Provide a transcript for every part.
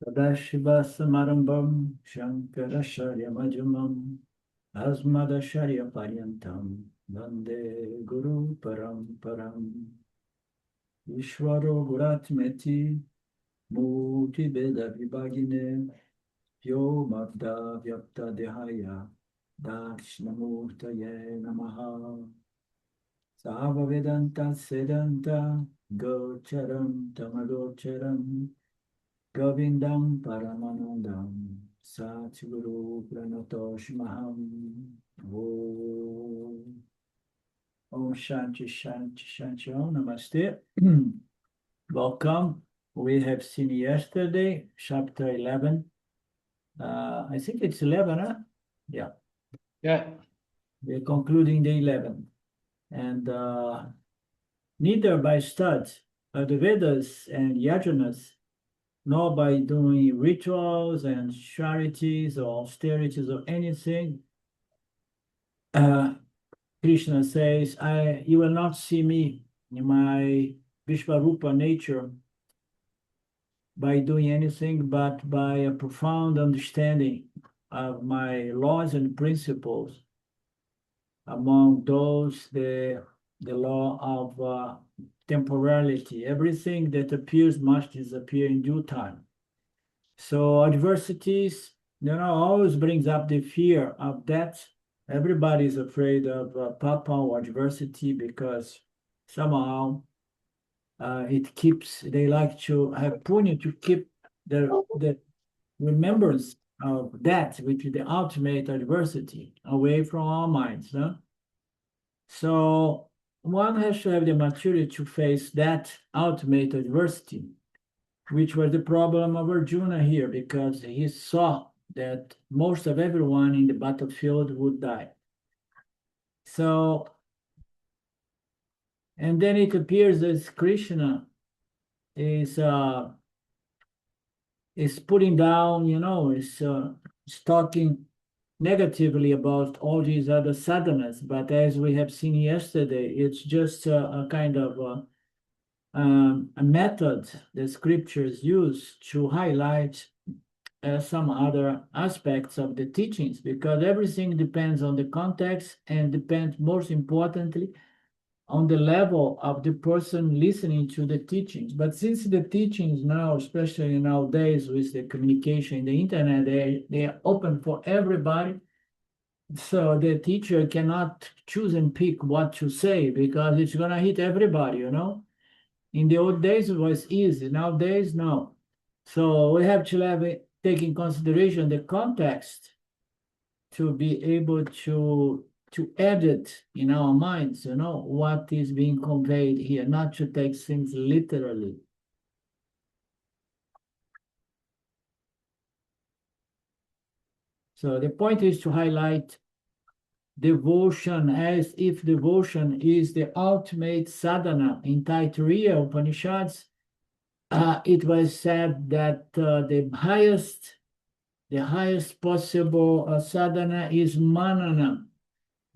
Sadashivasamarambam Shankaracharya-madhyamam Asmadacharya-paryantam Vande Guru Paramparam Ishvaro Guratmeti Murti Veda Vibhagine Vyomabda Vyapta Dehaya Dakshinamurtaye Namaha Sahava Vedanta Sedanta Gocharam Tamagocharam Govindam Paramanandam Satguru Pranatoshmaham Om Shanti Shanti Shanti Om Namaste. Welcome. We have seen yesterday, chapter 11. I think it's 11, huh? Yeah. Yeah. We're concluding the 11. And neither by study of the Vedas and Yajanas, nor by doing rituals and charities or austerities or anything. Krishna says, you will not see me in my Vishvarupa nature by doing anything but by a profound understanding of my laws and principles. Among those, the law of temporality. Everything that appears must disappear in due time. So adversities, always brings up the fear of death. Everybody is afraid of papa or adversity because somehow it keeps, they like to have punya to keep the remembrance of that, which is the ultimate adversity, away from our minds. Huh? So one has to have the maturity to face that ultimate adversity, which was the problem of Arjuna here, because he saw that most of everyone in the battlefield would die. So, and then it appears that Krishna is putting down, is talking negatively about all these other sadhanas. But as we have seen yesterday, it's just a kind of a method the scriptures use to highlight some other aspects of the teachings, because everything depends on the context and depends most importantly on the level of the person listening to the teachings. But since the teachings now, especially nowadays with the communication, the internet, they are open for everybody. So the teacher cannot choose and pick what to say because it's going to hit everybody, In the old days, it was easy. Nowadays, no. So we have to take in consideration the context to be able to edit in our minds, what is being conveyed here, not to take things literally. So the point is to highlight devotion as if devotion is the ultimate sadhana. In Taittiriya Upanishads, it was said that the highest possible sadhana is manana,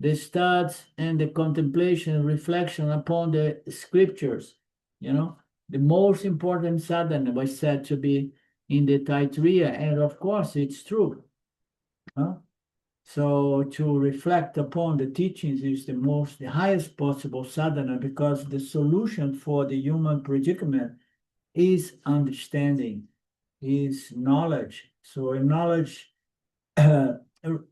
the study and the contemplation, reflection upon the scriptures. The most important sadhana was said to be in the Taittiriya, and of course it's true. So to reflect upon the teachings is the highest possible sadhana, because the solution for the human predicament is understanding, is knowledge. So knowledge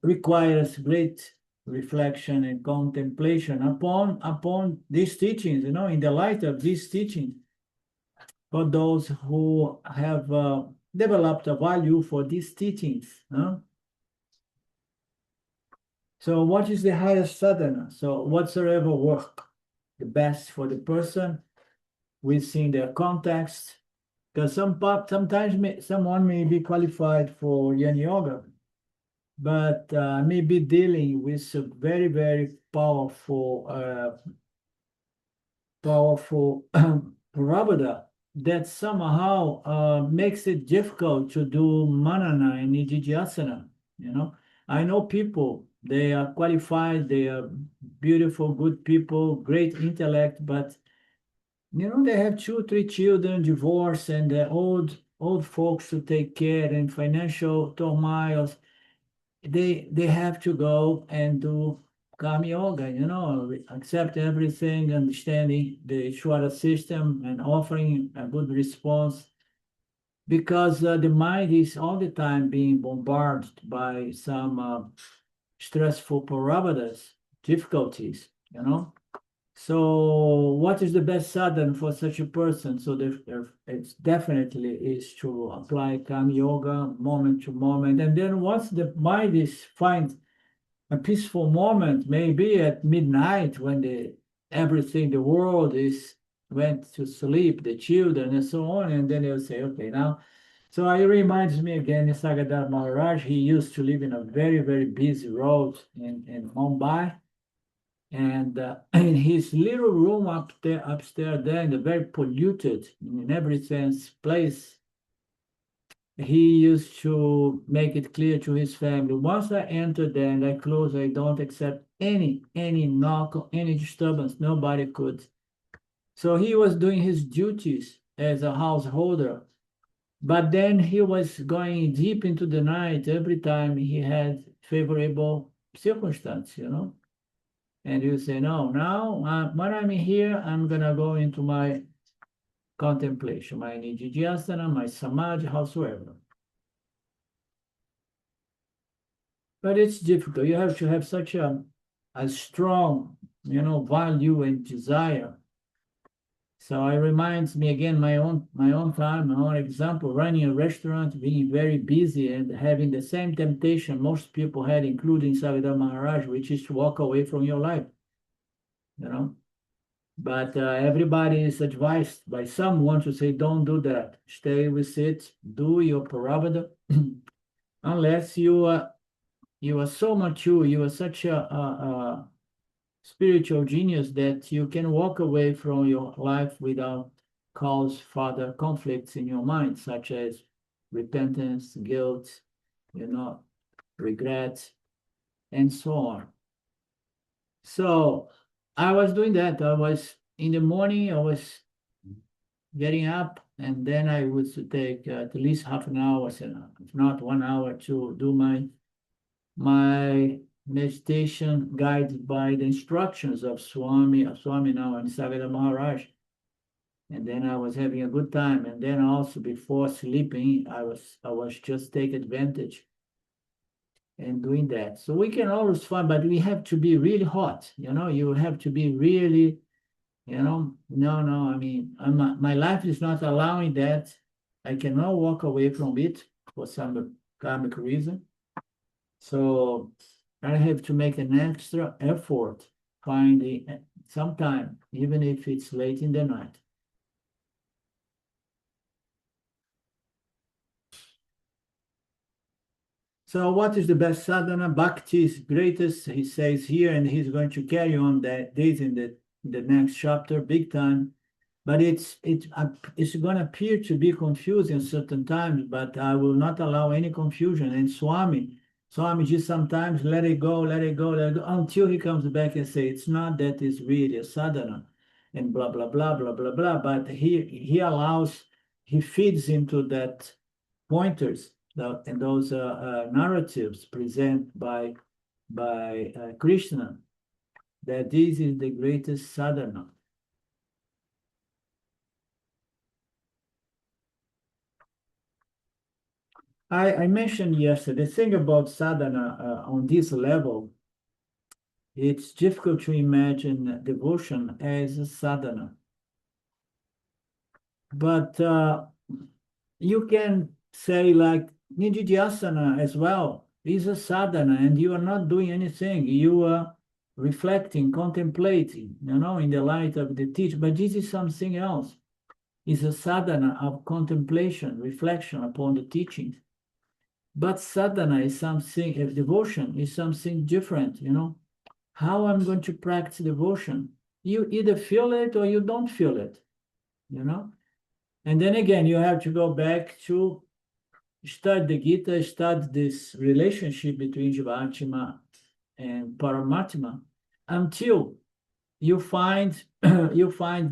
requires great reflection and contemplation upon these teachings, in the light of these teachings, for those who have developed a value for these teachings. So what is the highest sadhana? So whatsoever work the best for the person within their context, because sometimes someone may be qualified for Yin Yoga, but may be dealing with a very, very powerful Prabhupada that somehow makes it difficult to do manana and nididhyasana. I know people, they are qualified, they are beautiful, good people, great intellect, but They have two, three children, divorce, and old folks to take care, and financial turmoils. They have to go and do karma yoga, accept everything, understanding the Ishvara system and offering a good response, because the mind is all the time being bombarded by some stressful paravadas, difficulties, So what is the best sadhana for such a person? So it's definitely is to apply karma yoga moment to moment. And then once the mind is finds a peaceful moment, maybe at midnight when everything, the world is went to sleep, the children and so on, and then they'll say, okay, now. So it reminds me again, Sagadar Maharaj, he used to live in a very, very busy road in Mumbai. And in his little room up there, upstairs there, in the very polluted, in every sense, place, he used to make it clear to his family, once I enter there and I close, I don't accept any knock or any disturbance. Nobody could. So he was doing his duties as a householder, but then he was going deep into the night every time he had favorable circumstance, And you say, no, now when I'm here, I'm gonna go into my contemplation, my nididhyasana, my samadhi, howsoever. But it's difficult. You have to have such a strong, value and desire. So it reminds me again my own time, my own example, running a restaurant, being very busy and having the same temptation most people had, including Savida Maharaj, which is to walk away from your life, But everybody is advised by someone to say, don't do that. Stay with it. Do your paravada, unless you are so mature, you are such a spiritual genius that you can walk away from your life without cause further conflicts in your mind, such as repentance, guilt, regret, and so on. So I was doing that. I was in the morning, I was getting up, and then I would take at least half an hour, if not 1 hour, to do my meditation guided by the instructions of Swami now and Sagada Maharaj. And then I was having a good time. And then also before sleeping, I was just take advantage and doing that. So we can always find, but we have to be really hot. You have to be really, no, I mean, my life is not allowing that. I cannot walk away from it for some karmic reason. So I have to make an extra effort finding some time, even if it's late in the night. So what is the best sadhana? Bhakti is greatest, he says here, and he's going to carry on that this in the next chapter, big time. But it's going to appear to be confusing certain times, but I will not allow any confusion. And Swamiji sometimes let it go, until he comes back and say it's not that is really a sadhana, and blah blah blah blah blah blah. But he allows, he feeds into that pointers and those narratives present by Krishna, that this is the greatest sadhana. I mentioned yesterday, the thing about sadhana on this level, it's difficult to imagine devotion as a sadhana. But you can say like nididhyasana as well is a sadhana, and you are not doing anything. You are reflecting, contemplating, in the light of the teaching. But this is something else. It's a sadhana of contemplation, reflection upon the teachings. But sadhana is something, if devotion is something different, How I'm going to practice devotion? You either feel it or you don't feel it, And then again, you have to go back to study the Gita, study this relationship between Jivatma and Paramatma, until you find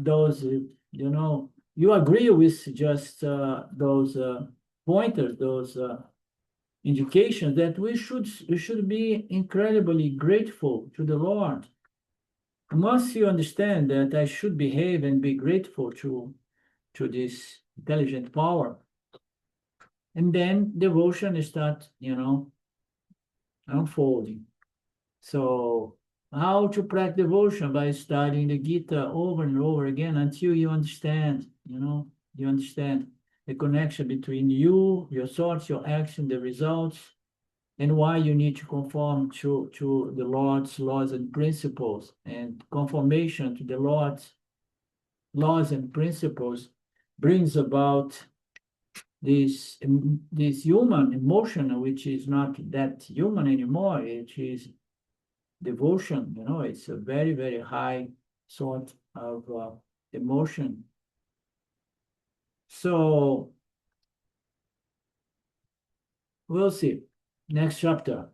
those you agree with just those pointers, those indications that we should be incredibly grateful to the Lord. Once you understand that I should behave and be grateful to this intelligent power, and then devotion start, unfolding. So how to practice devotion? By studying the Gita over and over again until you understand, you understand the connection between you, your thoughts, your action, the results, and why you need to conform to the Lord's laws and principles. And conformation to the Lord's laws and principles brings about this human emotion, which is not that human anymore. It is devotion. It's a very, very high sort of emotion. So we'll see. Next chapter.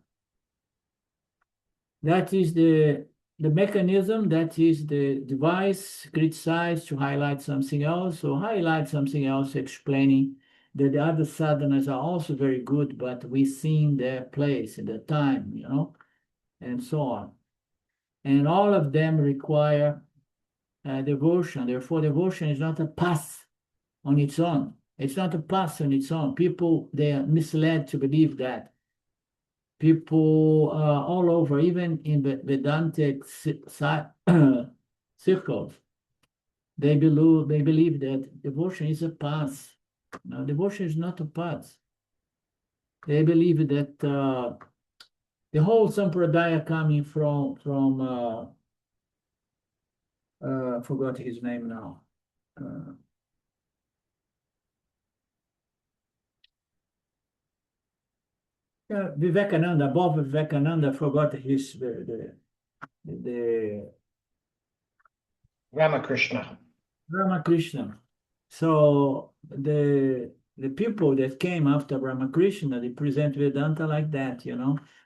That is the mechanism, that is the device criticized to highlight something else, or highlight something else, explaining that the other sadhanas are also very good, but we see their place in the time, and so on. And all of them require devotion. Therefore, devotion is not a path on its own. It's not a path on its own. People, they are misled to believe that. People all over, even in the Vedantic circles, they believe that devotion is a path. No, devotion is not a path. They believe that the whole sampradaya coming from forgot his name now. Vivekananda, above Vivekananda, forgot his the Ramakrishna. Ramakrishna. So the people that came after Ramakrishna, they present Vedanta like that.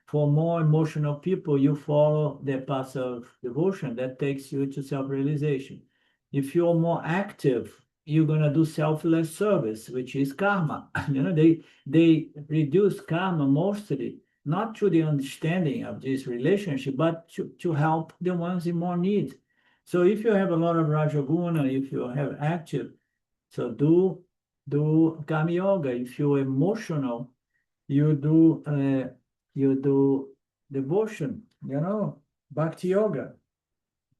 For more emotional people, you follow the path of devotion that takes you to self-realization. If you're more active, you're gonna do selfless service, which is karma. They reduce karma mostly not to the understanding of this relationship, but to help the ones in more need. So if you have a lot of Rajaguna, if you have active, so do Kama Yoga. If you're emotional, you do devotion, Bhakti Yoga.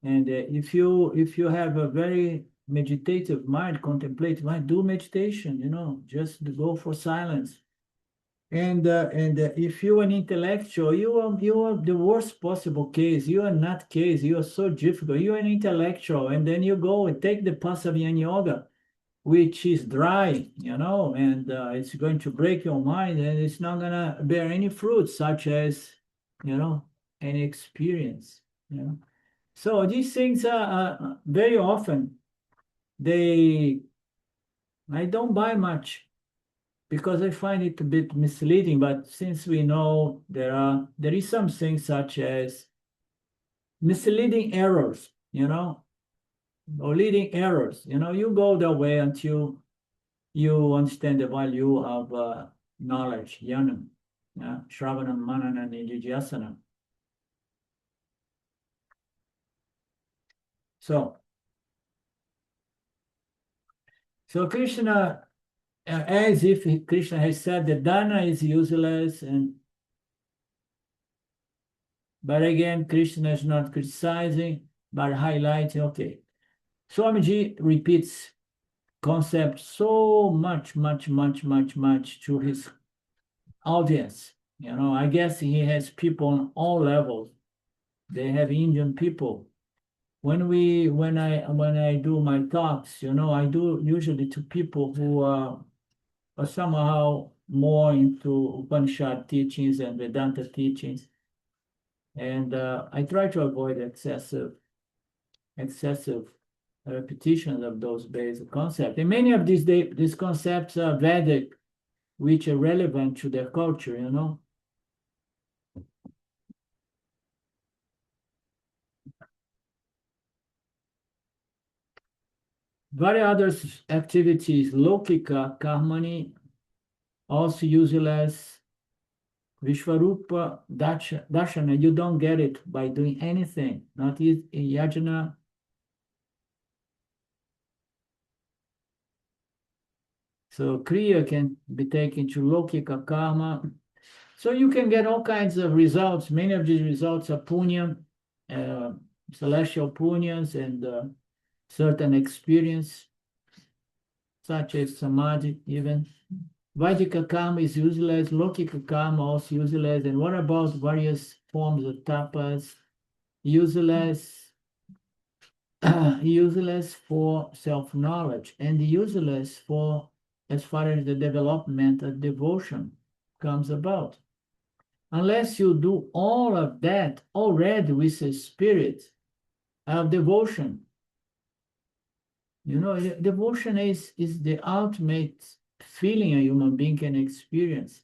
And if you have a very meditative mind, contemplative mind, do meditation, just go for silence. And if you're an intellectual, you are the worst possible case. You are not case. You are so difficult. You're an intellectual, and then you go and take the Pasavyana Yoga, which is dry, and it's going to break your mind, and it's not gonna bear any fruit, such as, any experience. So these things are very often I don't buy much, because I find it a bit misleading. But since we know there is some things such as misleading errors, or leading errors, you go that way until you understand the value of knowledge, jnana, shravana, manana, and nididhyasana. So Krishna, as if Krishna has said that dana is useless, but again, Krishna is not criticizing, but highlighting. Okay, Swamiji repeats concept so much to his audience. I guess he has people on all levels. They have Indian people. When I do my talks, I do usually to people who are somehow more into Upanishad teachings and Vedanta teachings, and I try to avoid excessive repetitions of those basic concepts. And many of these concepts are Vedic, which are relevant to their culture. Various other activities, Lokika, Karmani, also useless. Vishvarupa, Darshana, you don't get it by doing anything, not in yajna. So Kriya can be taken to Lokika Karma. So you can get all kinds of results. Many of these results are punya, celestial punyas, and certain experience, such as samadhi even. Vaidika karma is useless, Lokika karma also useless. And what about various forms of tapas? Useless, useless for self-knowledge, and useless for as far as the development of devotion comes about. Unless you do all of that already with a spirit of devotion. Devotion is the ultimate feeling a human being can experience.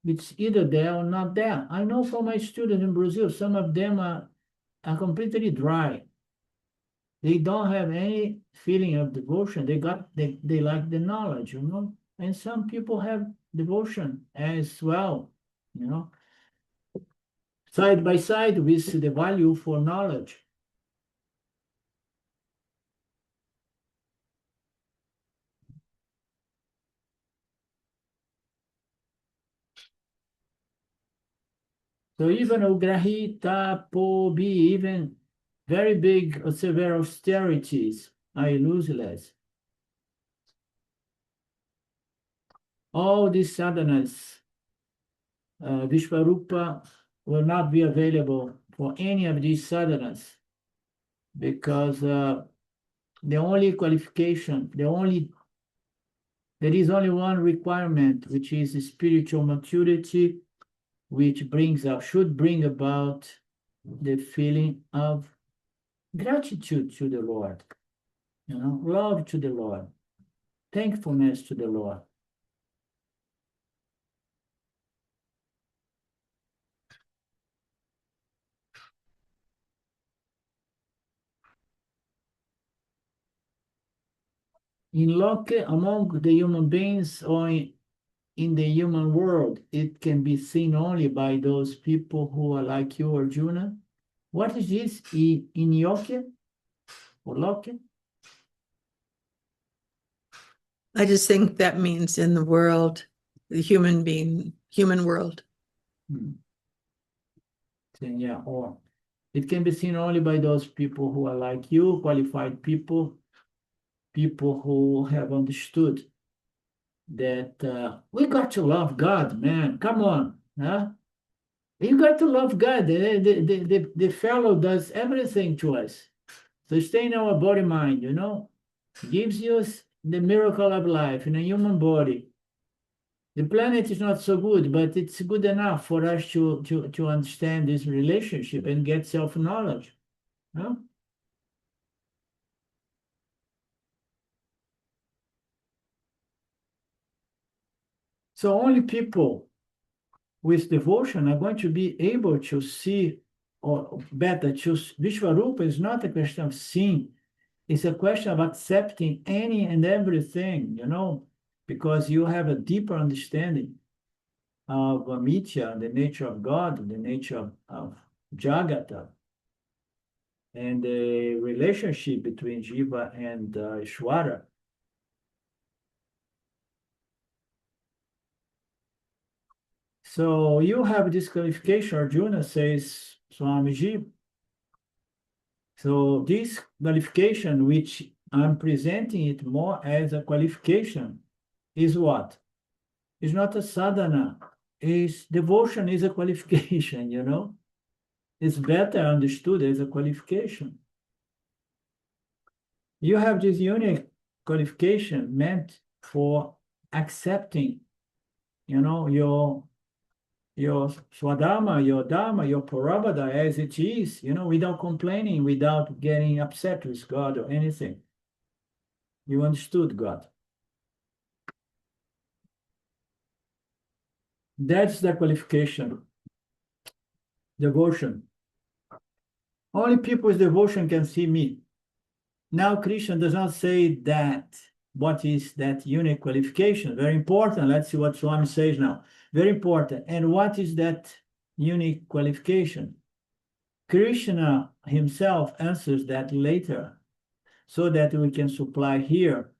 It's either there or not there. I know from my students in Brazil, some of them are completely dry. They don't have any feeling of devotion. They like the knowledge, And some people have devotion as well, side by side with the value for knowledge. So even ugrahita, pobi, even very big or severe austerities are useless. All these sadhanas, Vishvarupa will not be available for any of these sadhanas because the only qualification, there is only one requirement, which is spiritual maturity, which should bring about the feeling of gratitude to the Lord, love to the Lord, thankfulness to the Lord. Among the human beings or in the human world, it can be seen only by those people who are like you, Arjuna. What is this in Yoke or Loke? I just think that means in the world, the human world. Yeah, or it can be seen only by those people who are like you, qualified people who have understood that we got to love God, man. Come on, huh? You got to love God. The fellow does everything to us. Sustain our body mind, gives us the miracle of life in a human body. The planet is not so good, but it's good enough for us to understand this relationship and get self-knowledge. Huh? So only people with devotion are going to be able to see, or better, choose. Vishvarupa is not a question of seeing, it's a question of accepting any and everything, because you have a deeper understanding of Amitya, the nature of God, the nature of Jagata, and the relationship between Jiva and Ishwara. So you have this qualification, Arjuna says, Swamiji. So this qualification, which I'm presenting it more as a qualification, is what? It's not a sadhana. Devotion is a qualification, It's better understood as a qualification. You have this unique qualification meant for accepting, your swadharma, your dharma, your prarabdha as it is, without complaining, without getting upset with God or anything. You understood God. That's the qualification. Devotion. Only people with devotion can see me. Now, Krishna does not say that. What is that unique qualification? Very important. Let's see what Swami says now. Very important. And what is that unique qualification? Krishna himself answers that later so that we can supply here.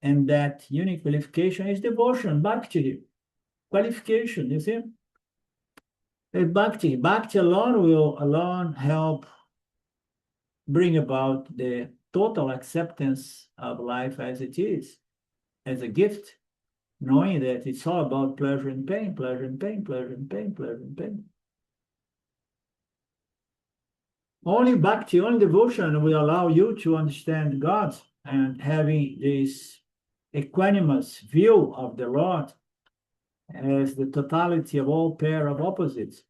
And that unique qualification is devotion, bhakti. Qualification, you see? Bhakti alone will help bring about the total acceptance of life as it is, as a gift, knowing that it's all about pleasure and pain, pleasure and pain, pleasure and pain, pleasure and pain. Only bhakti, only devotion will allow you to understand God and having this equanimous view of the Lord as the totality of all pair of opposites.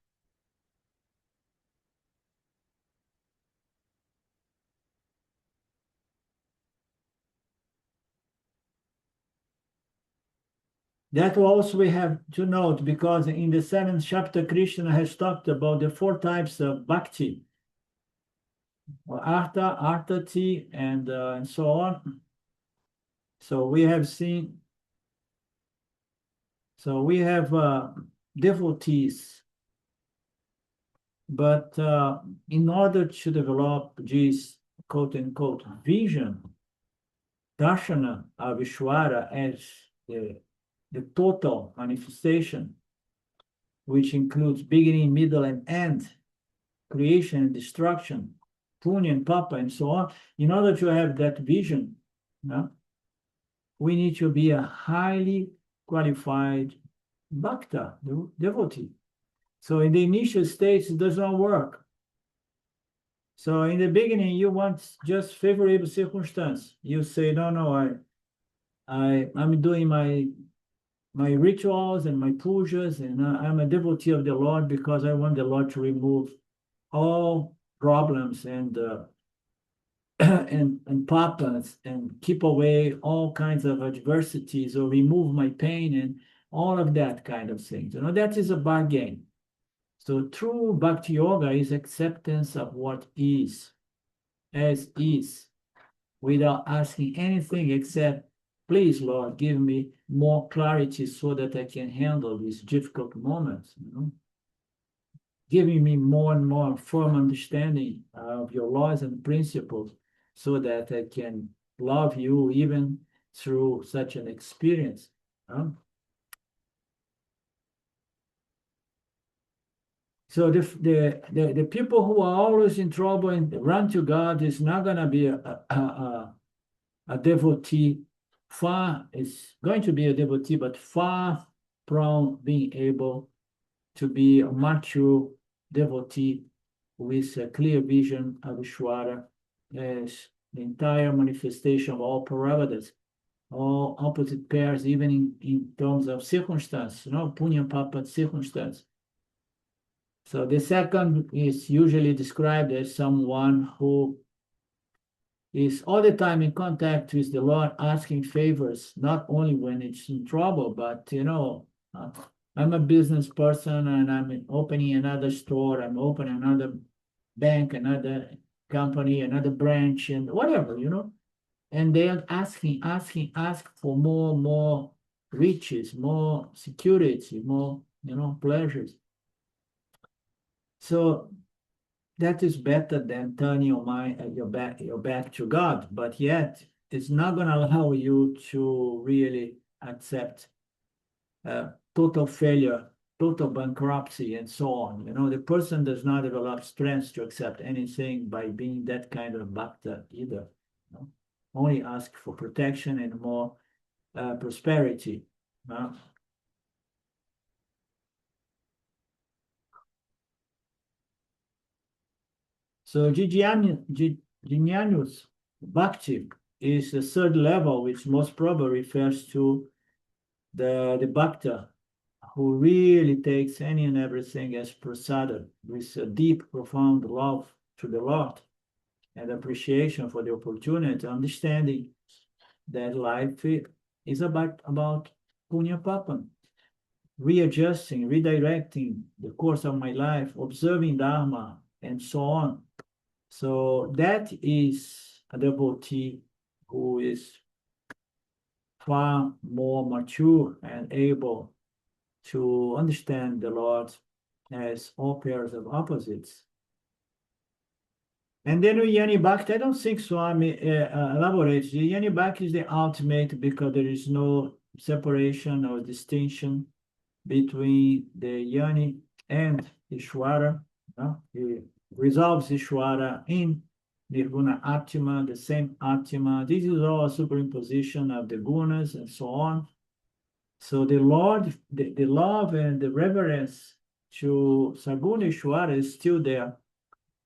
That also we have to note, because in the 7th chapter, Krishna has talked about the 4 types of bhakti, artha, artati, and so on. So we have devotees, but in order to develop this quote unquote vision, darshana of Ishvara as the total manifestation, which includes beginning, middle, and end, creation and destruction, punya and papa, and so on. In order to have that vision, we need to be a highly qualified bhakta, devotee. So in the initial stage, it does not work. So in the beginning, you want just favorable circumstance. You say, no, I'm doing my rituals and my pujas, and I'm a devotee of the Lord because I want the Lord to remove all problems and and papas and keep away all kinds of adversities or remove my pain and all of that kind of things. That is a bargain. So true bhakti yoga is acceptance of what is, as is, without asking anything except, please, Lord, give me more clarity so that I can handle these difficult moments. Giving me more and more firm understanding of your laws and principles so that I can love you even through such an experience. So the people who are always in trouble and run to God is not going to be a devotee. Is going to be a devotee, but far from being able to be a mature devotee with a clear vision of Ishvara as the entire manifestation of all paravadas, all opposite pairs, even in terms of circumstance, punya papa circumstance. So the second is usually described as someone who is all the time in contact with the Lord, asking favors, not only when it's in trouble, but, I'm a business person and I'm opening another store, I'm opening another bank, another company, another branch, and whatever, and they are ask for more riches, more security, more, pleasures. So that is better than turning your back to God, but yet it's not going to allow you to really accept total failure, total bankruptcy, and so on. The person does not develop strength to accept anything by being that kind of bhakta either. Only ask for protection and more prosperity. So Jnanus Bhakti is the 3rd level, which most probably refers to the bhakta who really takes any and everything as prasada, with a deep, profound love to the Lord and appreciation for the opportunity, understanding that life is about punya papam, readjusting, redirecting the course of my life, observing Dharma, and so on. So that is a devotee who is far more mature and able to understand the Lord as all pairs of opposites. And then Yani Bhakti, I don't think Swami elaborates. The Yani Bhakti is the ultimate because there is no separation or distinction between the Yani and Ishwara. He resolves Ishwara in Nirguna Atma, the same Atma. This is all a superimposition of the gunas and so on. So the Lord, the love and the reverence to Saguna Ishwara is still there,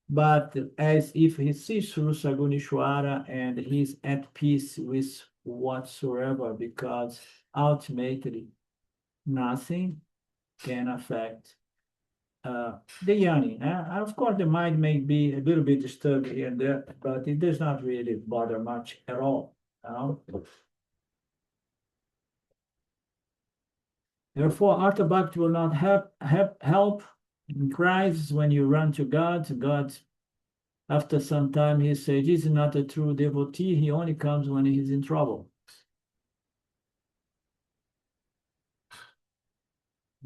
but as if he sees through Saguna Ishwara and he's at peace with whatsoever, because ultimately nothing can affect the yani. Of course, the mind may be a little bit disturbed here and there, but it does not really bother much at all. You know? Therefore, Artha Bhakti will not help in crisis when you run to God. God, after some time, he says, this is not a true devotee. He only comes when he's in trouble.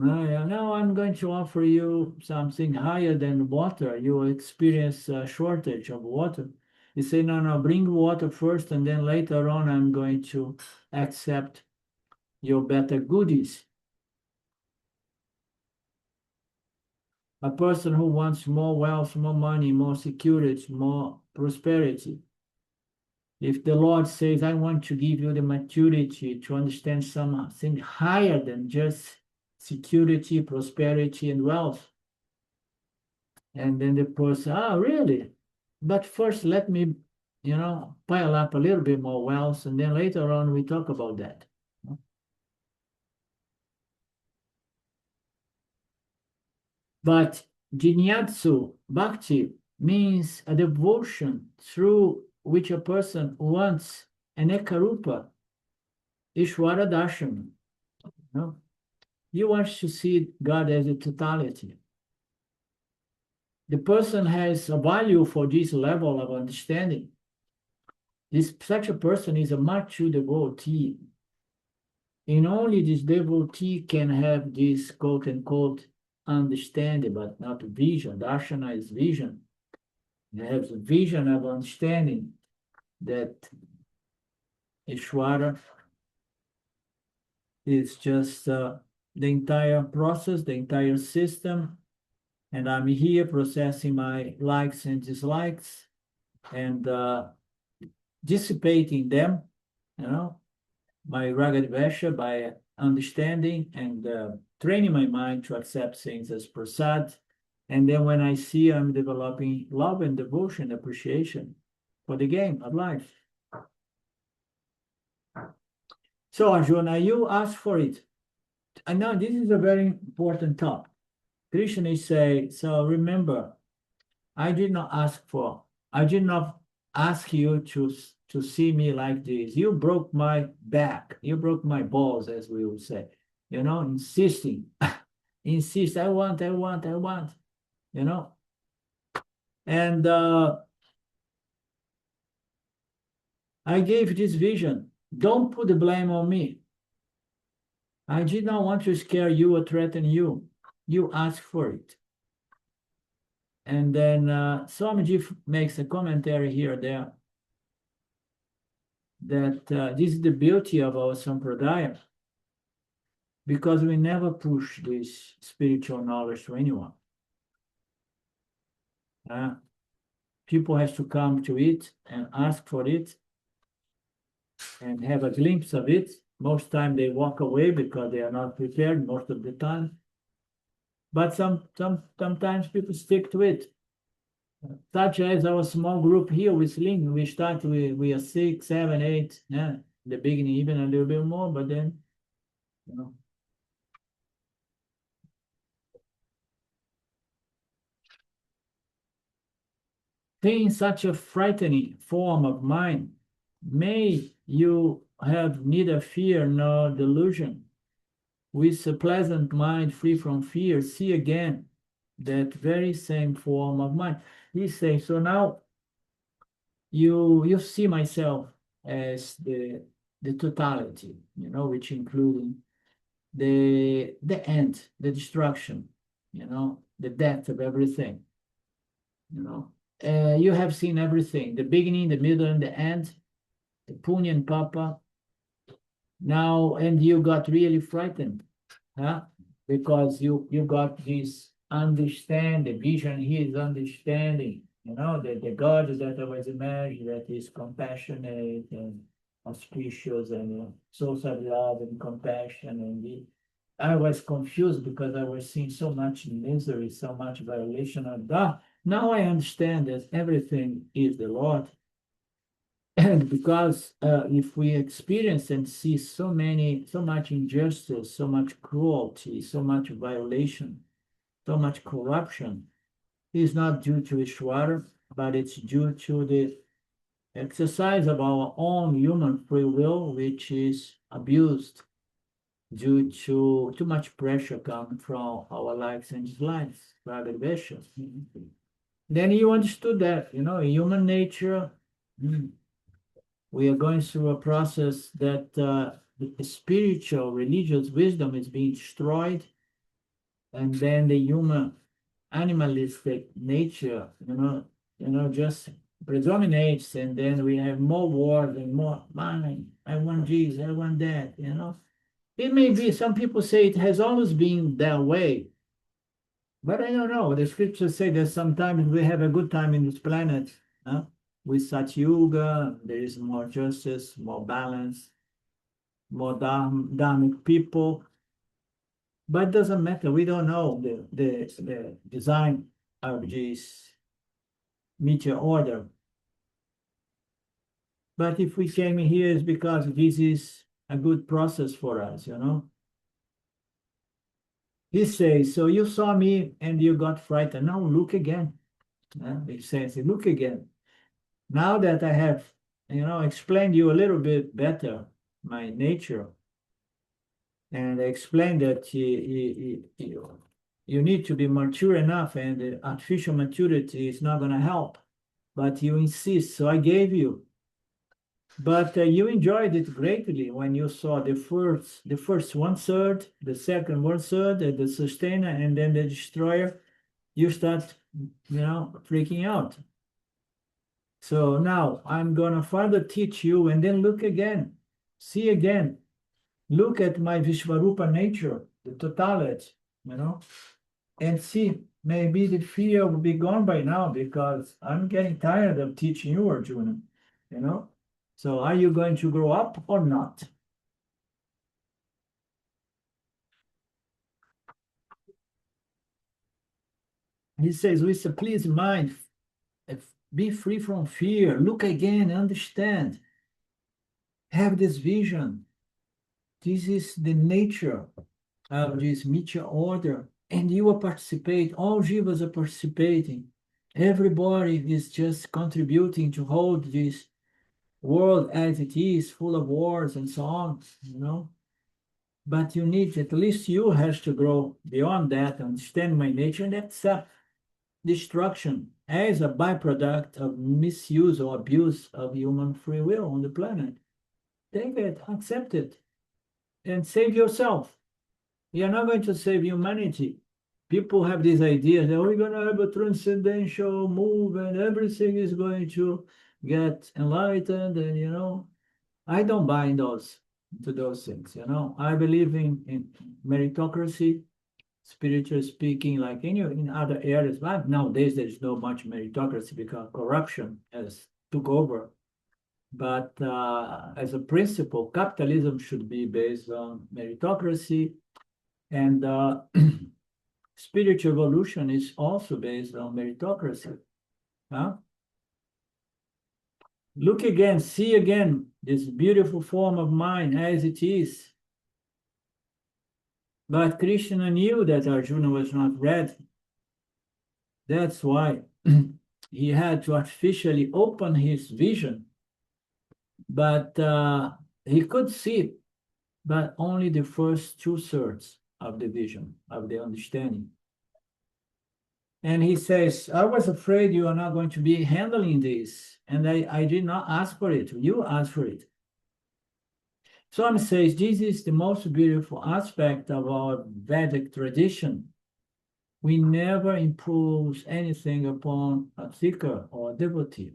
Now I'm going to offer you something higher than water. You will experience a shortage of water. You say, no, bring water first, and then later on I'm going to accept your better goodies. A person who wants more wealth, more money, more security, more prosperity. If the Lord says, I want to give you the maturity to understand something higher than just security, prosperity, and wealth. And then the person, really? But first, let me, pile up a little bit more wealth, and then later on we talk about that. But jinyatsu, bhakti, means a devotion through which a person wants an ekarupa, Ishwara darshan. You want to see God as a totality. The person has a value for this level of understanding. Such a person is a mature devotee. And only this devotee can have this quote unquote understanding, but not vision. Darshana is vision. He has a vision of understanding that Ishwara is just the entire process, the entire system, and I'm here processing my likes and dislikes and dissipating them, by raga vesha, by understanding and training my mind to accept things as prasad. And then when I see I'm developing love and devotion, appreciation for the game of life. So Arjuna, you asked for it. And now this is a very important topic. Krishna is saying, so remember, I did not ask you to see me like this. You broke my back. You broke my balls, as we would say. Insisting, insist. I want. And I gave this vision. Don't put the blame on me. I did not want to scare you or threaten you. You asked for it. And then Swamiji makes a commentary here there that this is the beauty of our sampradaya, because we never push this spiritual knowledge to anyone. People have to come to it and ask for it and have a glimpse of it. Most time they walk away because they are not prepared most of the time. But sometimes people stick to it. Such as our small group here with Ling, we start we are 6, 7, 8, in the beginning even a little bit more, but then, seeing such a frightening form of mind, may you have neither fear nor delusion. With a pleasant mind free from fear, see again that very same form of mind. He says, so now you see myself as the totality, which including the end, the destruction, the death of everything, you know. You have seen everything, the beginning, the middle, and the end, the Punya and Papa. Now, and you got really frightened, huh? Because you got this understanding, vision here is understanding, the God that I was imagining that is compassionate and auspicious and source of love and compassion. I was confused because I was seeing so much misery, so much violation of that. Now I understand that everything is the Lord. And because if we experience and see so much injustice, so much cruelty, so much violation, so much corruption, it's not due to Ishwara, but it's due to the exercise of our own human free will, which is abused due to too much pressure coming from our lives and dislikes, Raga. Then you understood that, human nature. We are going through a process that the spiritual, religious wisdom is being destroyed, and then the human animalistic nature, just predominates, and then we have more wars and more mine. I want this, I want that. It may be, some people say it has always been that way, but I don't know. The scriptures say that sometimes we have a good time in this planet, huh? With such yoga, there is more justice, more balance, more dharmic people. But it doesn't matter. We don't know the design of this meteor order. But if we came here, it's because this is a good process for us. He says, so you saw me and you got frightened. Now look again. He says, look again. Now that I have, explained you a little bit better my nature, and explained that you need to be mature enough, and the artificial maturity is not going to help, but you insist. So I gave you, but you enjoyed it greatly when you saw the first one third, the second one third, the sustainer, and then the destroyer. You start, freaking out. So now I'm going to further teach you, and then look again, see again, look at my Vishvarupa nature, the totality, and see, maybe the fear will be gone by now because I'm getting tired of teaching you, Arjuna, you know. So are you going to grow up or not? He says, with a pleased mind, be free from fear, look again, understand, have this vision. This is the nature of this Mithya order, and you will participate, all jivas are participating. Everybody is just contributing to hold this world as it is, full of wars and so on. But you need, at least you has to grow beyond that, understand my nature, and accept destruction as a byproduct of misuse or abuse of human free will on the planet. Take it, accept it, and save yourself. You're not going to save humanity. People have this idea that we're going to have a transcendental move and everything is going to get enlightened. And, I don't buy into those things. I believe in meritocracy, spiritually speaking, like in other areas. But nowadays, there's no much meritocracy because corruption has took over. But as a principle, capitalism should be based on meritocracy, and spiritual evolution is also based on meritocracy. Huh? Look again, see again this beautiful form of mine as it is. But Krishna knew that Arjuna was not ready. That's why he had to artificially open his vision. But he could see, but only the first two thirds of the vision, of the understanding. And he says, I was afraid you are not going to be handling this. And I did not ask for it. You asked for it. Swami says this is the most beautiful aspect of our Vedic tradition. We never impose anything upon a seeker or a devotee.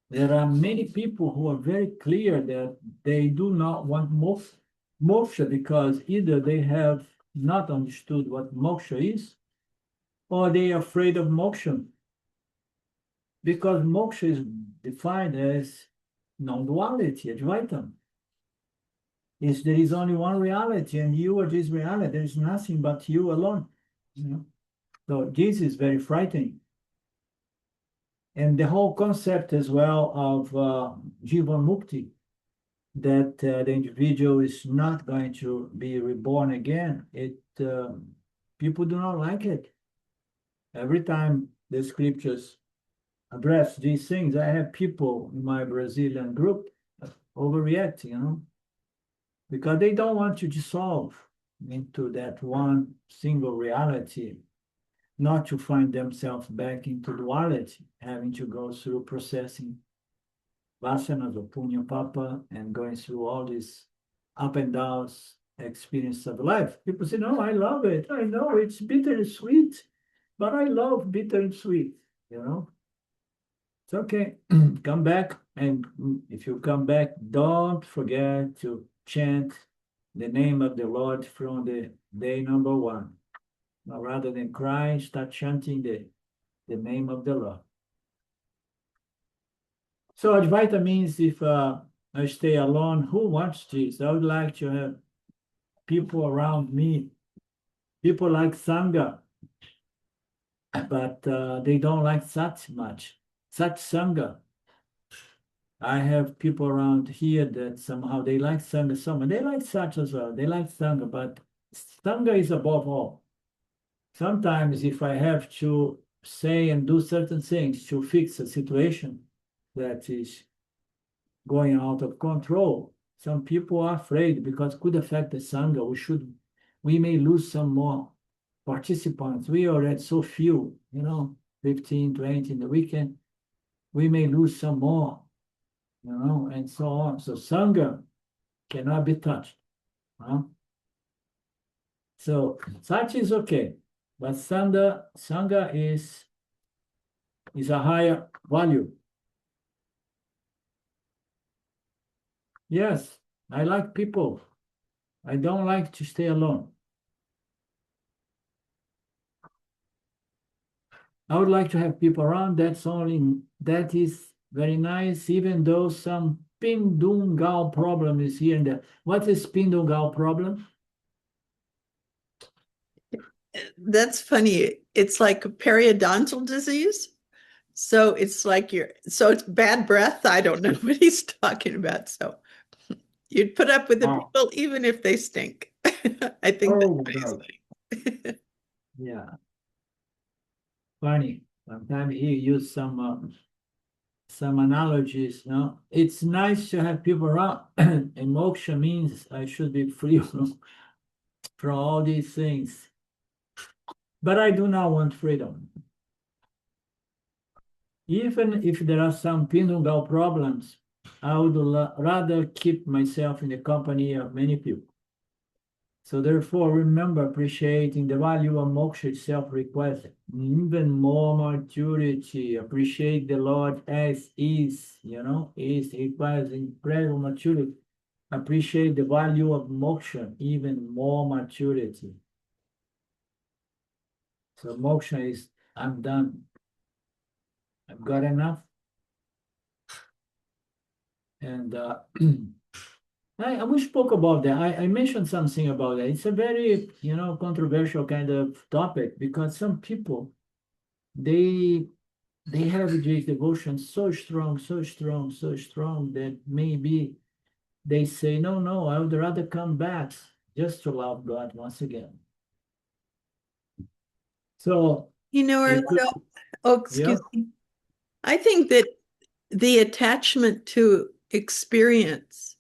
There are many people who are very clear that they do not want moksha because either they have not understood what moksha is or they are afraid of moksha because moksha is defined as non-duality, Advaitam. There is only one reality and you are this reality. There is nothing but you alone. You know? So this is very frightening. And the whole concept as well of Jivan Mukti, that the individual is not going to be reborn again, people do not like it. Every time the scriptures address these things, I have people in my Brazilian group overreacting, because they don't want to dissolve into that one single reality, not to find themselves back into duality, having to go through processing vasanas or punya papa and going through all these up and downs experience of life. People say, no, I love it. I know it's bitter and sweet, but I love bitter and sweet. It's okay. Come back. And if you come back, don't forget to chant the name of the Lord from the day number one. Now, rather than crying, start chanting the name of the Lord. So Advaita means if I stay alone, who wants this? I would like to have people around me. People like Sangha, but they don't like Sat much. Sat Sangha. I have people around here that somehow they like Sangha so much. They like Sat as well. They like Sangha, but Sangha is above all. Sometimes if I have to say and do certain things to fix a situation that is going out of control, some people are afraid because it could affect the Sangha. We may lose some more participants. We are at so few, 15, 20 in the weekend. We may lose some more, and so on. So Sangha cannot be touched. So such is okay. But Sangha is a higher value. Yes, I like people. I don't like to stay alone. I would like to have people around. That is very nice, even though some Pindungal problem is here and there. What is Pindungal problem? That's funny. It's like a periodontal disease. So it's like it's bad breath. I don't know what he's talking about. So you'd put up with the people even if they stink. I think that's what he's saying. Yeah. Funny. Sometimes he used some analogies. It's nice to have people around. And moksha means I should be free from all these things. But I do not want freedom. Even if there are some Pindungal problems, I would rather keep myself in the company of many people. So therefore, remember appreciating the value of moksha itself requires even more maturity. Appreciate the Lord as is, is requires incredible maturity. Appreciate the value of moksha, even more maturity. So moksha is, I'm done. I've got enough. And we spoke about that. I mentioned something about that. It's a very, controversial kind of topic because some people, they have this devotion so strong, so strong, so strong that maybe they say, no, I would rather come back just to love God once again. So, excuse me. I think that the attachment to experience,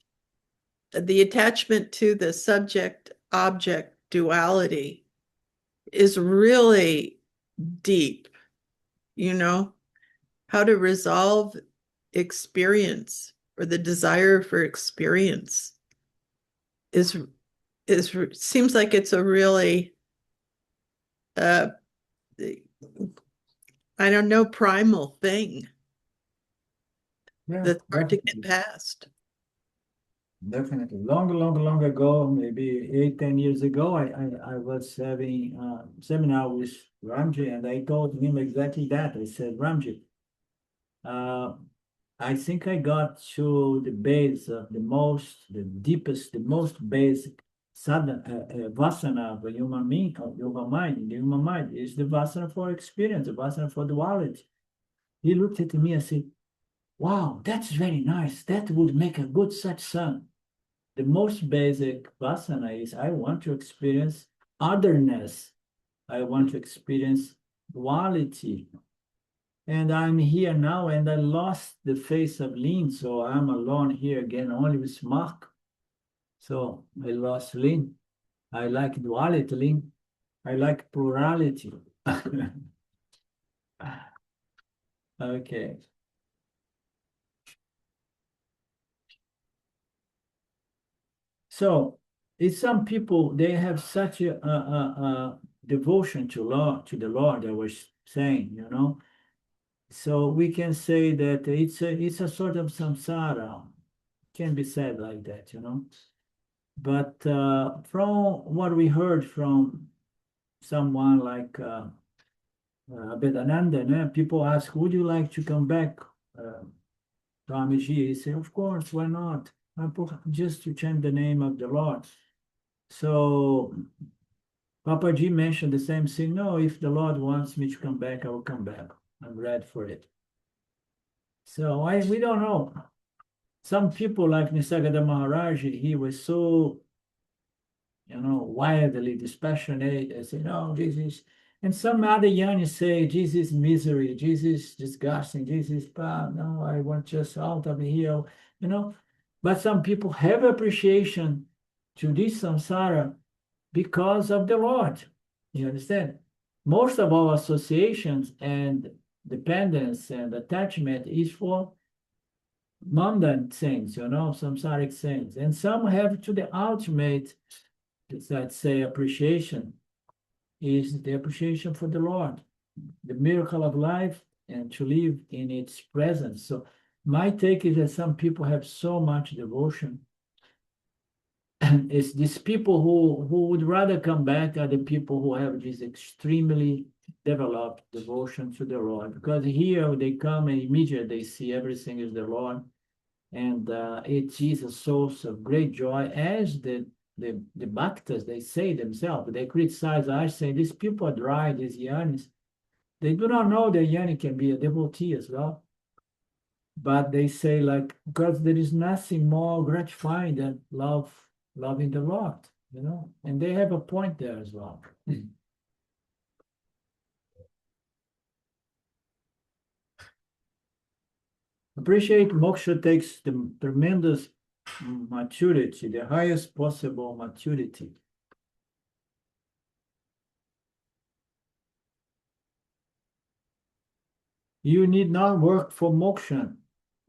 the attachment to the subject-object duality is really deep, you know, how to resolve experience or the desire for experience is seems like it's a really uh I don't know, primal thing Yeah, that's hard to get definitely. past. Definitely. Long ago, maybe 8, 10 years ago, I was having a seminar with Ramji, and I told him exactly that. I said, Ramji, uh, I think I got to the base of the deepest, the most basic sadhana, vasana of a human being, of human mind. The human mind is the vasana for experience, the vasana for duality. He looked at me and said, wow, that's very nice. That would make a good satsang. The most basic vasana is I want to experience otherness. I want to experience duality. And I'm here now, and I lost the face of Lin, so I'm alone here again, only with Mark. So I lost Lin. I like duality, Lin. I like plurality. Okay. So it's some people they have such a devotion to the Lord. I was saying, you know. So we can say that it's a sort of samsara. Can be said like that, you know. But from what we heard from someone like Abhedananda, people ask, would you like to come back, Ramiji? He said, of course, why not? Just to chant the name of the Lord. So Papaji mentioned the same thing. No, if the Lord wants me to come back, I will come back. I'm ready for it. So we don't know. Some people like Nisargadatta Maharaj, he was so, wildly dispassionate. They say, no, this is, and some other young say, this is misery, this is disgusting, this is bad. No, I want just out of here, you know. But some people have appreciation to this samsara because of the Lord. You understand? Most of our associations and dependence and attachment is for mundane things, samsaric things. And some have to the ultimate, let's say, appreciation is the appreciation for the Lord, the miracle of life, and to live in its presence. So my take is that some people have so much devotion. And it's these people who would rather come back are the people who have this extremely developed devotion to the Lord. Because here they come and immediately they see everything is the Lord. And it is a source of great joy, as the bhaktas, they say themselves. They criticize us, saying these people are dry, these yanis. They do not know that yani can be a devotee as well. But they say, like, because there is nothing more gratifying than loving the Lord, and they have a point there as well. Appreciate moksha takes the tremendous maturity, the highest possible maturity. You need not work for moksha.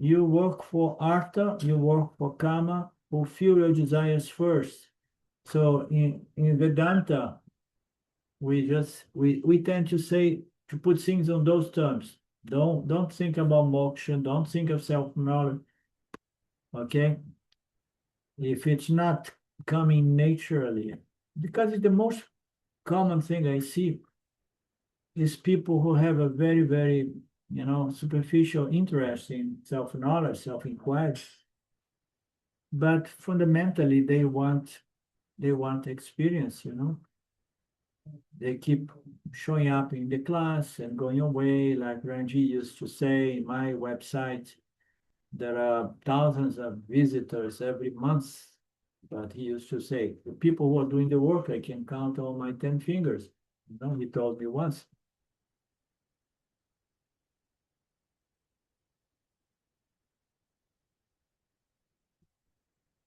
You work for artha, you work for kama, fulfill your desires first. So in Vedanta, we tend to say to put things on those terms. Don't think about moksha, don't think of self-knowledge. Okay? If it's not coming naturally, because it's the most common thing I see is people who have a very, very, superficial interest in self-knowledge, self-inquiry, but fundamentally they want experience, They keep showing up in the class and going away, like Ranji used to say in my website. There are thousands of visitors every month, but he used to say, the people who are doing the work, I can count on my 10 fingers. He told me once.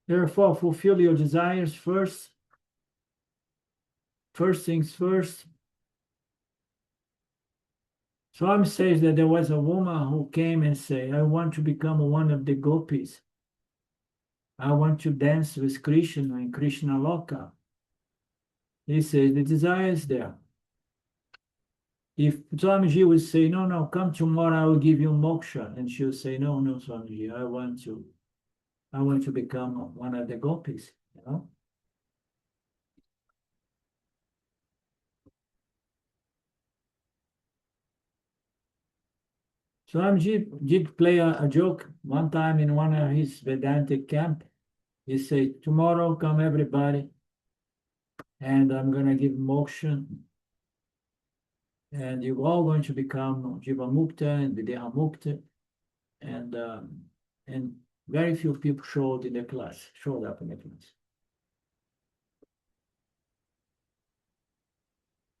Therefore, fulfill your desires first. First things first, Swami says that there was a woman who came and said, I want to become one of the gopis. I want to dance with Krishna in Krishna Loka. He says the desire is there. If Swamiji would say, no, no, come tomorrow, I will give you moksha. And she'll say, no, no, Swamiji, I want to become one of the gopis, you know? Swamiji did play a joke one time in one of his Vedantic camp. He said, tomorrow come everybody, and I'm going to give moksha, and you're all going to become Jiva Mukta and Videha Mukta. And very few people showed up in the class.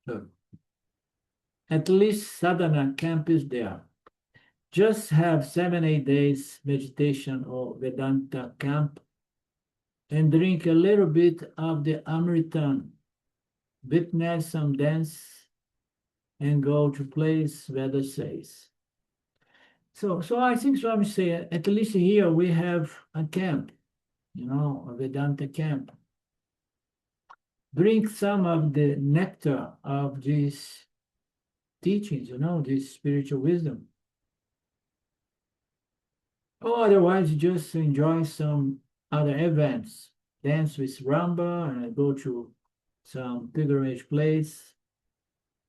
So at least sadhana camp is there. Just have 7-8 days meditation or Vedanta camp and drink a little bit of the Amritam, witness some dance, and go to place Veda says. So I think Swami say at least here we have a camp, you know, a Vedanta camp. Drink some of the nectar of these teachings, you know, this spiritual wisdom. Or otherwise, just enjoy some other events, dance with Ramba and go to some pilgrimage place,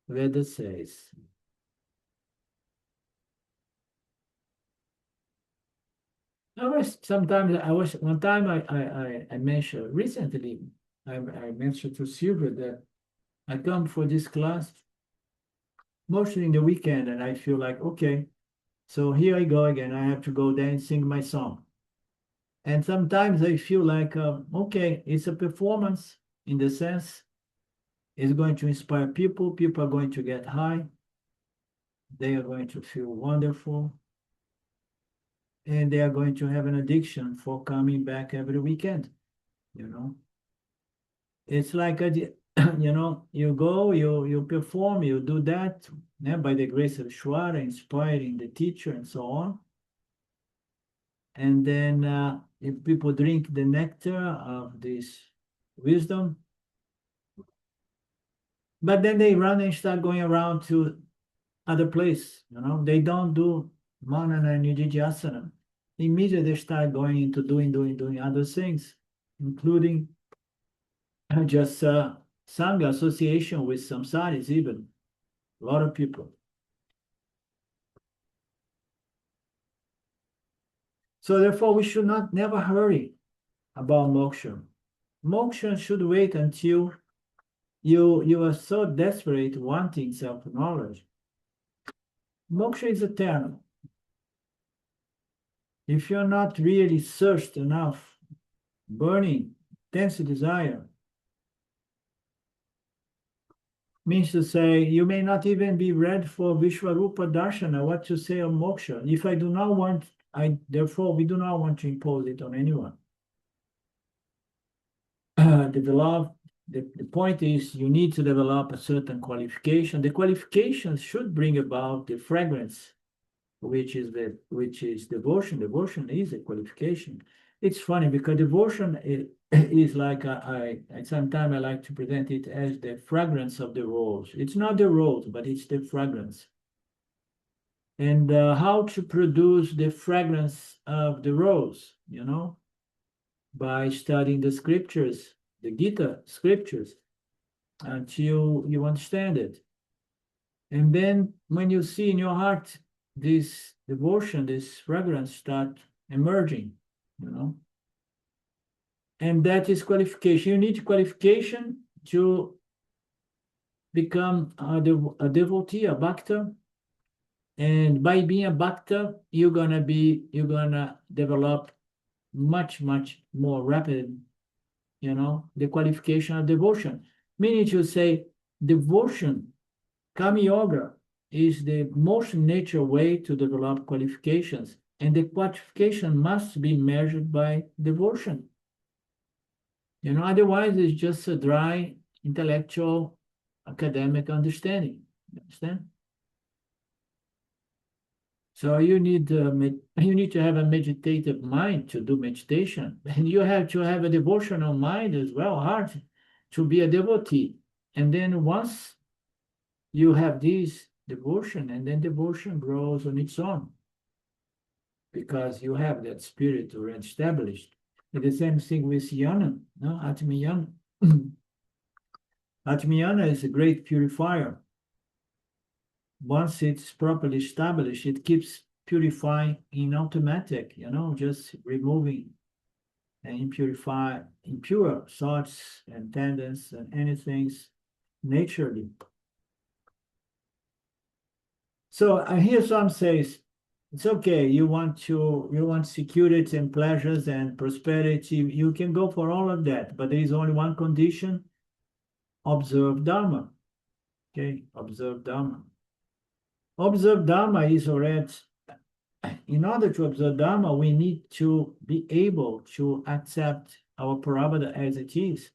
Veda says. One time I mentioned recently, I mentioned to Silvia that I come for this class mostly in the weekend, and I feel like, okay, so here I go again. I have to go there and sing my song. And sometimes I feel like, okay, it's a performance in the sense it's going to inspire people. People are going to get high. They are going to feel wonderful. And they are going to have an addiction for coming back every weekend, you know. It's like, you know, you go, you perform, you do that, yeah, by the grace of Shwara, inspiring the teacher and so on. And then if people drink the nectar of this wisdom, but then they run and start going around to other place, you know, they don't do manana and nididhyasana. Immediately they start going into doing other things, including just sangha association with samsaris, even a lot of people. So therefore, we should not never hurry about moksha. Moksha should wait until you are so desperate wanting self-knowledge. Moksha is eternal. If you're not really thirsty enough, burning, intense desire, means to say you may not even be ready for Vishwarupa Darshana, what to say on moksha. If I do not want, therefore we do not want to impose it on anyone. The point is you need to develop a certain qualification. The qualifications should bring about the fragrance, which is devotion. Devotion is a qualification. It's funny because devotion is like sometimes I like to present it as the fragrance of the rose. It's not the rose, but it's the fragrance. And how to produce the fragrance of the rose, you know, by studying the scriptures, the Gita scriptures, until you understand it. And then when you see in your heart this devotion, this fragrance start emerging, you know. And that is qualification. You need qualification to become a devotee, a bhakta. And by being a bhakta, you're gonna develop much more rapid, you know, the qualification of devotion. Meaning to say devotion, Kama Yoga, is the most natural way to develop qualifications. And the qualification must be measured by devotion. You know, otherwise it's just a dry intellectual academic understanding. You understand? So you need to have a meditative mind to do meditation, and you have to have a devotional mind as well, heart, to be a devotee. And then once you have this devotion, and then devotion grows on its own because you have that spirit already established. And the same thing with yana, no? Atmiyana. Atmiyana is a great purifier. Once it's properly established, it keeps purifying in automatic, just removing and impure thoughts and tendencies and anything naturally. So here some says, it's okay, you want security and pleasures and prosperity, you can go for all of that, but there is only one condition: observe Dharma. Okay, observe Dharma. Observe Dharma is already, in order to observe Dharma, we need to be able to accept our Prarabdha as it is.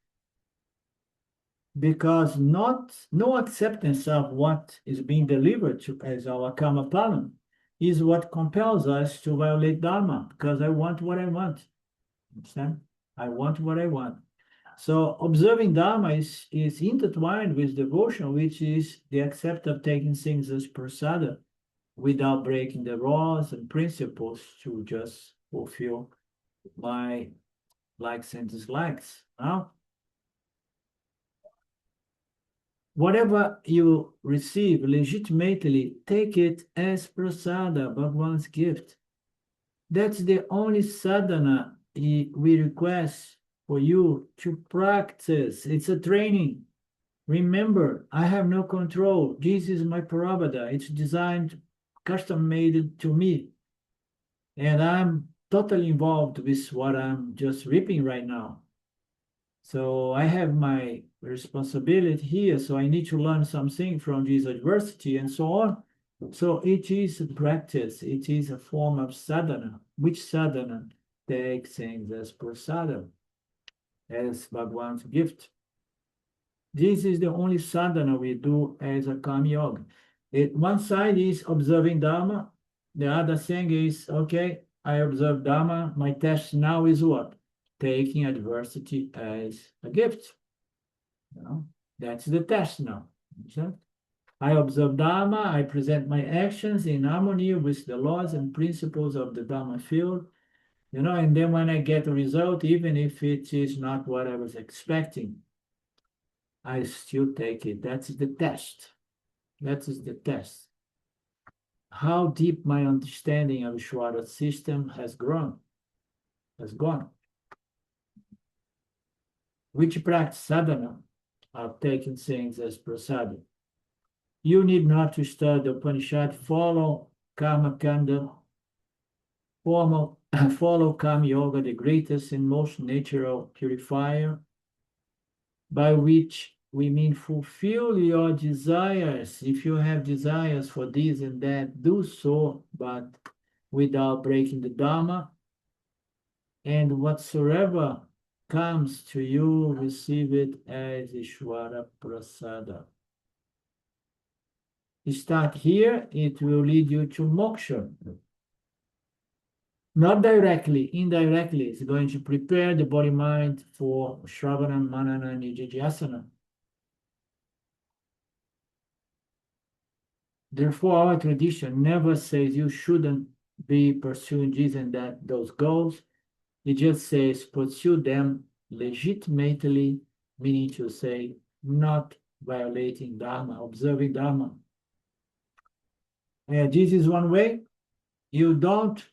Because no acceptance of what is being delivered to as our karma palan is what compels us to violate Dharma, because I want what I want. Understand? I want what I want. So observing Dharma is intertwined with devotion, which is the accept of taking things as prasada without breaking the laws and principles to just fulfill my likes and dislikes. Now, whatever you receive legitimately, take it as prasada, Bhagwan's gift. That's the only sadhana we request for you to practice. It's a training. Remember, I have no control. This is my Prarabdha. It's designed, custom made to me. And I'm totally involved with what I'm just reaping right now. So I have my responsibility here. So I need to learn something from this adversity and so on. So it is a practice. It is a form of sadhana. Which sadhana takes things as prasada, as Bhagwan's gift. This is the only sadhana we do as a karma yoga. One side is observing Dharma. The other thing is, okay, I observe Dharma. My test now is what? Taking adversity as a gift. That's the test now. I observe Dharma. I present my actions in harmony with the laws and principles of the Dharma field. And then when I get a result, even if it is not what I was expecting, I still take it. That's the test. That is the test. How deep my understanding of Ishvara system has gone. Which practice sadhana of taking things as prasada. You need not to study the Upanishad, follow Karma Kanda, follow Karma Yoga, the greatest and most natural purifier, by which we mean fulfill your desires. If you have desires for this and that, do so, but without breaking the Dharma. And whatsoever comes to you, receive it as Ishvara Prasada. Start here, it will lead you to moksha. Not directly, indirectly, it's going to prepare the body-mind for Shravana, Manana, and Nididhyasana. Therefore, our tradition never says you shouldn't be pursuing this and that, those goals. It just says pursue them legitimately, meaning to say not violating Dharma, observing Dharma. This is one way. You don't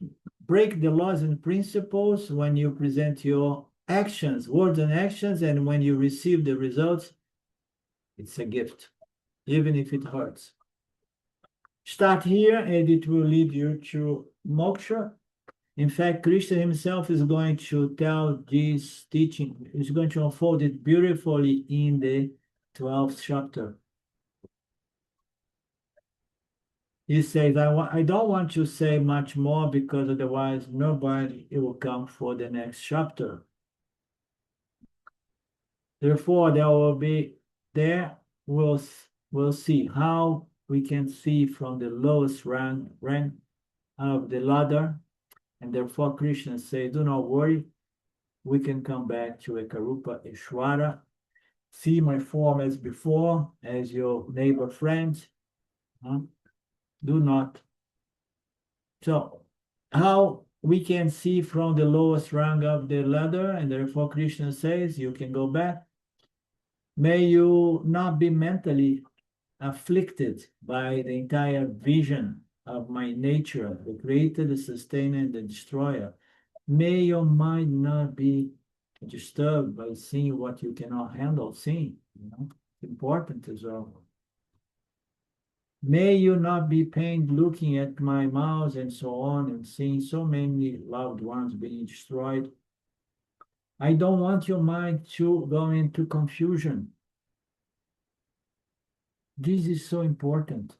break the laws and principles when you present your actions, words and actions, and when you receive the results, it's a gift, even if it hurts. Start here and it will lead you to moksha. In fact, Krishna himself is going to tell this teaching, he's going to unfold it beautifully in the 12th chapter. He says, I don't want to say much more because otherwise nobody will come for the next chapter. Therefore, we'll see how we can see from the lowest rank of the ladder, and therefore Krishna says, do not worry, we can come back to Ekarupa Ishwara, see my form as before, as your neighbor friend. Do not. So, how we can see from the lowest rung of the ladder, and therefore Krishna says, you can go back. May you not be mentally afflicted by the entire vision of my nature, the creator, the sustainer, and the destroyer. May your mind not be disturbed by seeing what you cannot handle seeing. It's important as well. May you not be pained looking at my mouth and so on and seeing so many loved ones being destroyed. I don't want your mind to go into confusion. This is so important.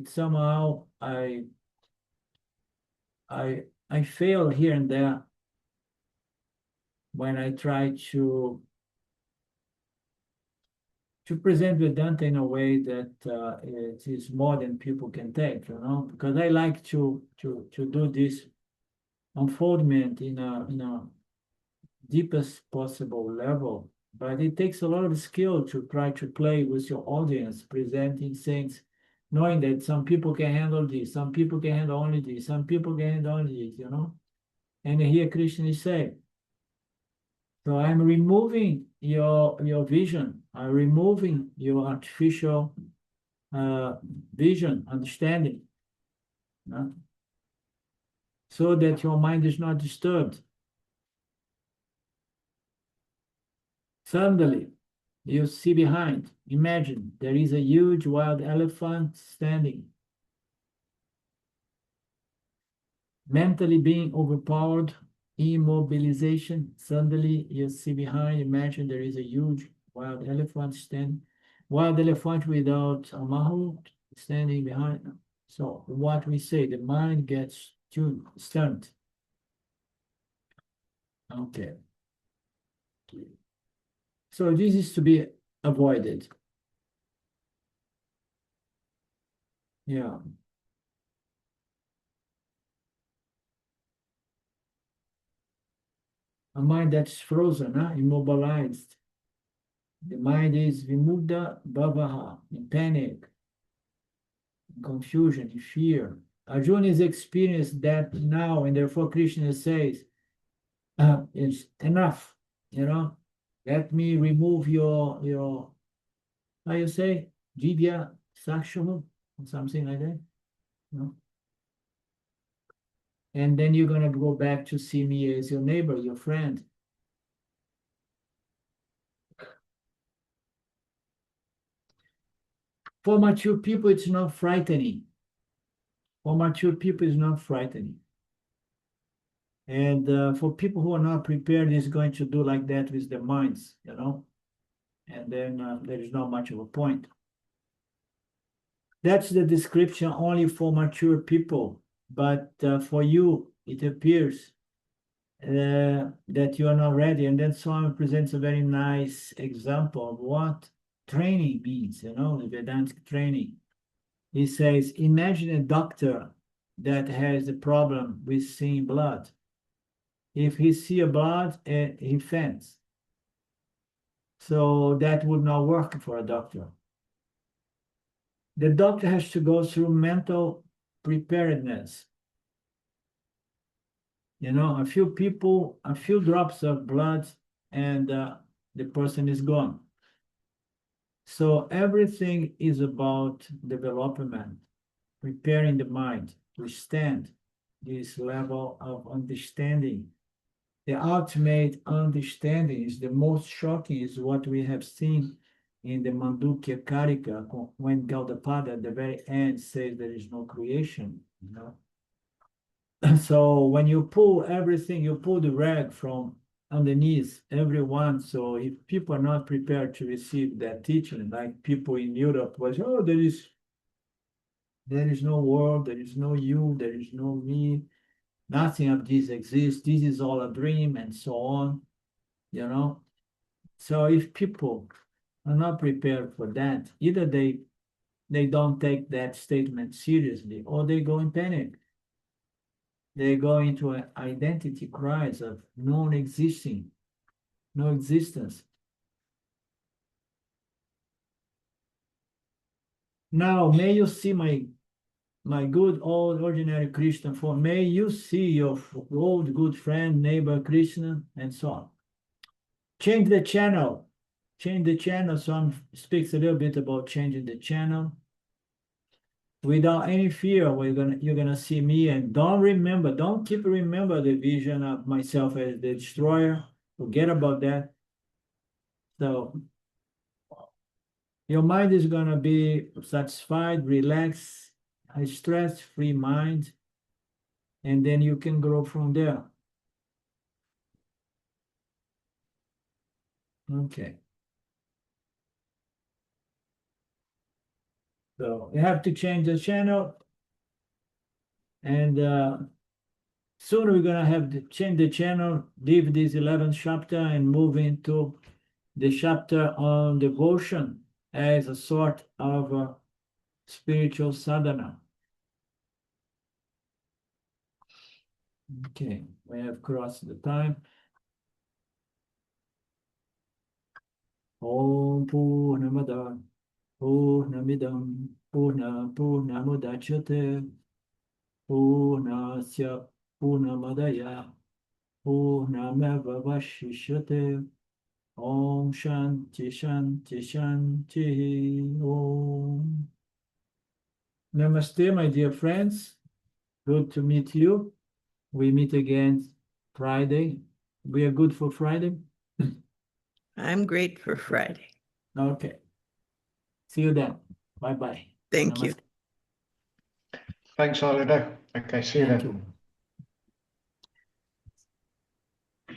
Somehow I fail here and there when I try to present Vedanta in a way that it is more than people can take, because I like to do this unfoldment in a deepest possible level. But it takes a lot of skill to try to play with your audience, presenting things, knowing that some people can handle this, some people can handle only this, some people can handle only this, And here Krishna is saying, so I'm removing your vision. I'm removing your artificial vision, understanding, so that your mind is not disturbed. Suddenly, you see behind. Imagine there is a huge wild elephant standing, mentally being overpowered, immobilization. Suddenly, you see behind. Imagine there is a huge wild elephant standing, wild elephant without a mahu standing behind. So what we say, the mind gets too stunned. Okay. So this is to be avoided. Yeah. A mind that's frozen, immobilized. The mind is vimudda bhavaha, in panic, in confusion, in fear. Arjuna is experienced that now, and therefore Krishna says, it's enough, Let me remove your how you say, jivya sakshamu, or something like that, And then you're gonna go back to see me as your neighbor, your friend. For mature people, it's not frightening. For mature people, it's not frightening. And for people who are not prepared, it's going to do like that with their minds, And then there is not much of a point. That's the description only for mature people. But for you, it appears that you are not ready. And then Swami presents a very nice example of what training means, the Vedantic training. He says, imagine a doctor that has a problem with seeing blood. If he see a blood, he faints. So that would not work for a doctor. The doctor has to go through mental preparedness. A few drops of blood, and the person is gone. So everything is about development, preparing the mind to stand this level of understanding. The ultimate understanding is the most shocking, is what we have seen in the Mandukya Karika, when Gaudapada at the very end says there is no creation. So when you pull everything, you pull the rag from underneath everyone. So if people are not prepared to receive that teaching, like people in Europe was, there is no world, there is no you, there is no me, nothing of this exists, this is all a dream, and so on, So if people are not prepared for that, either they they don't take that statement seriously, or they go in panic. They go into an identity crisis of non-existing, no existence. Now, may you see my good old ordinary Krishna form. May you see your old good friend, neighbor Krishna, and so on. Change the channel. Change the channel. Swami speaks a little bit about changing the channel. Without any fear, you're gonna see me, and don't keep remember the vision of myself as the destroyer. Forget about that. So your mind is gonna be satisfied, relaxed, a stress-free mind, and then you can grow from there. Okay. So you have to change the channel, and soon we're gonna have to change the channel, leave this 11th chapter, and move into the chapter on devotion as a sort of a spiritual sadhana. Okay, we have crossed the time. Om Purnamada Purnamidam Purnamudachyate Purnasya Purnamadaya Purnamevavashishyate. Om Shanti Shanti Shanti Om. Namaste, my dear friends. Good to meet you. We meet again Friday. We are good for Friday? I'm great for Friday. Okay. See you then. Bye-bye. Thank you. Namaste. Thanks, Arlindo. Okay, see you Thank then. you.